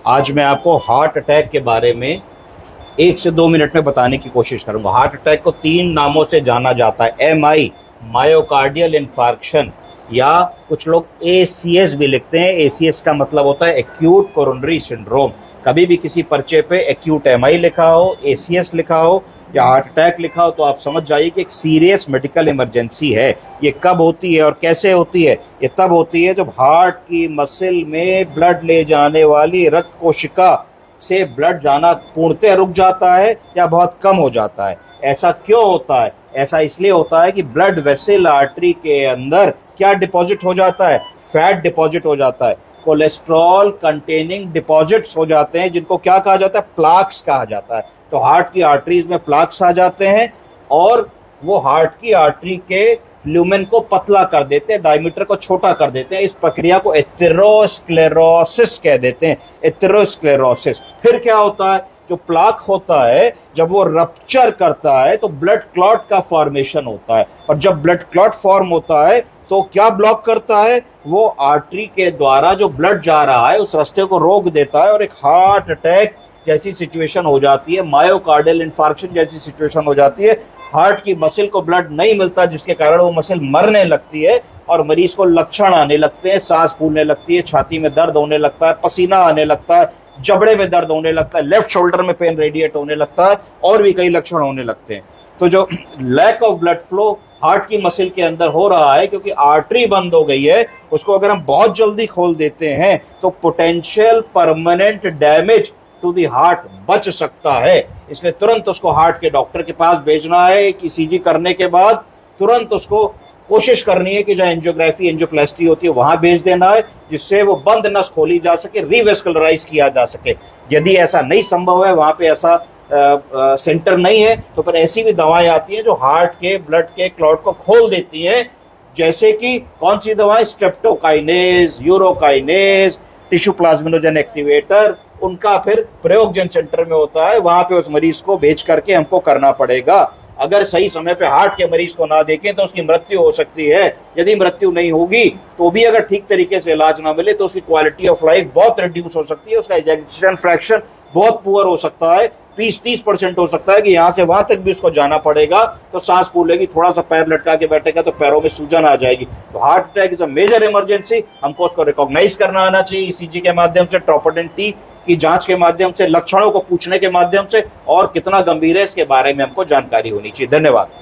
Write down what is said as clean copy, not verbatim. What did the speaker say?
आज मैं आपको हार्ट अटैक के बारे में 1 से 2 मिनट में बताने की कोशिश करूंगा। हार्ट अटैक को 3 नामों से जाना जाता है। एमआई, मायोकार्डियल इंफार्क्शन, या कुछ लोग एसीएस भी लिखते हैं। एसीएस का मतलब होता है एक्यूट कोरोनरी सिंड्रोम। कभी भी किसी पर्चे पे एक्यूट एमआई लिखा हो, एसीएस लिखा हो या हार्ट अटैक लिखा हो तो आप समझ जाइए कि एक सीरियस मेडिकल इमरजेंसी है। ये कब होती है और कैसे होती है? ये तब होती है जब हार्ट की मसल में ब्लड ले जाने वाली रक्त कोशिका से ब्लड जाना पूर्णतः रुक जाता है या बहुत कम हो जाता है। ऐसा क्यों होता है? ऐसा इसलिए होता है कि ब्लड वेसल आर्टरी के अंदर क्या डिपॉजिट हो जाता है? फैट डिपॉजिट हो जाता है, कोलेस्ट्रॉल कंटेनिंग डिपॉजिट्स हो जाते हैं, जिनको क्या कहा जाता है? प्लाक्स कहा जाता है। तो हार्ट की आर्टरीज में प्लाक्स आ जाते हैं और वो हार्ट की आर्टरी के ल्यूमेन को पतला कर देते हैं, डायमीटर को छोटा कर देते हैं। इस प्रक्रिया को एथेरोस्क्लेरोसिस कह देते हैं, एथेरोस्क्लेरोसिस। फिर क्या होता है? जो प्लाक होता है जब वो रप्चर करता है तो ब्लड क्लॉट का फॉर्मेशन होता है, और जब ब्लड क्लॉट फॉर्म होता है तो क्या ब्लॉक करता है? वो आर्टरी के द्वारा जो ब्लड जा रहा है उस रास्ते को रोक देता है और एक हार्ट अटैक जैसी सिचुएशन हो जाती है, मायोकार्डियल इंफार्क्शन जैसी सिचुएशन हो जाती है। हार्ट की मसल को ब्लड नहीं मिलता, जिसके कारण वो मसल मरने लगती है और मरीज को लक्षण आने लगते हैं। सांस फूलने लगती है, छाती में दर्द होने लगता है, पसीना आने लगता है, जबड़े में दर्द होने लगता है, लेफ्ट शोल्डर में पेन रेडिएट होने लगता है और भी कई लक्षण होने लगते हैं। तो जो lack of blood flow heart की मसल के अंदर हो रहा है क्योंकि आर्टरी बंद हो गई है, उसको अगर हम बहुत जल्दी खोल देते हैं तो potential permanent damage to the heart बच सकता है। इसलिए तुरंत उसको हार्ट के डॉक्टर के पास भेजना है। ईसीजी करने के बाद तुरंत उसको कोशिश करनी है कि जहां एंजियोग्राफी एंजियोप्लास्टी होती है वहां भेज देना है, जिससे वो बंद नस खोली जा सके, रिवेस्कुलराइज किया जा सके। यदि ऐसा नहीं संभव है, वहां पे ऐसा सेंटर नहीं है, तो फिर ऐसी भी दवाएं आती हैं जो हार्ट के ब्लड के क्लॉट को खोल देती हैं, जैसे कि कौन सी दवाएं? Streptokinase, urokinase, tissue plasminogen activator. उनका फिर प्रयोग जन सेंटर में होता है, वहां पे उस मरीज को भेज करके हमको करना पड़ेगा। अगर सही समय पे हार्ट के मरीज को ना देखें तो उसकी मृत्यु हो सकती है। यदि मृत्यु नहीं होगी तो भी अगर ठीक तरीके से इलाज ना मिले तो उसकी क्वालिटी ऑफ लाइफ बहुत रिड्यूस हो सकती है, उसका इजेक्शन फ्रैक्शन बहुत पुअर हो सकता है, 20-30% हो सकता है कि यहाँ से वहां तक भी उसको जाना पड़ेगा। तो सांस फूलेगी, थोड़ा सा पैर लटका के बैठेगा तो पैरों में सूजन आ जाएगी। तो heart attack is a major emergency. हमको उसको रिकॉग्नाइज करना आना चाहिए ईसीजी के माध्यम से, ट्रोपोनिन टी की जांच के माध्यम से, लक्षणों को पूछने के माध्यम से, और कितना गंभीर है इसके बारे में हमको जानकारी होनी चाहिए। धन्यवाद।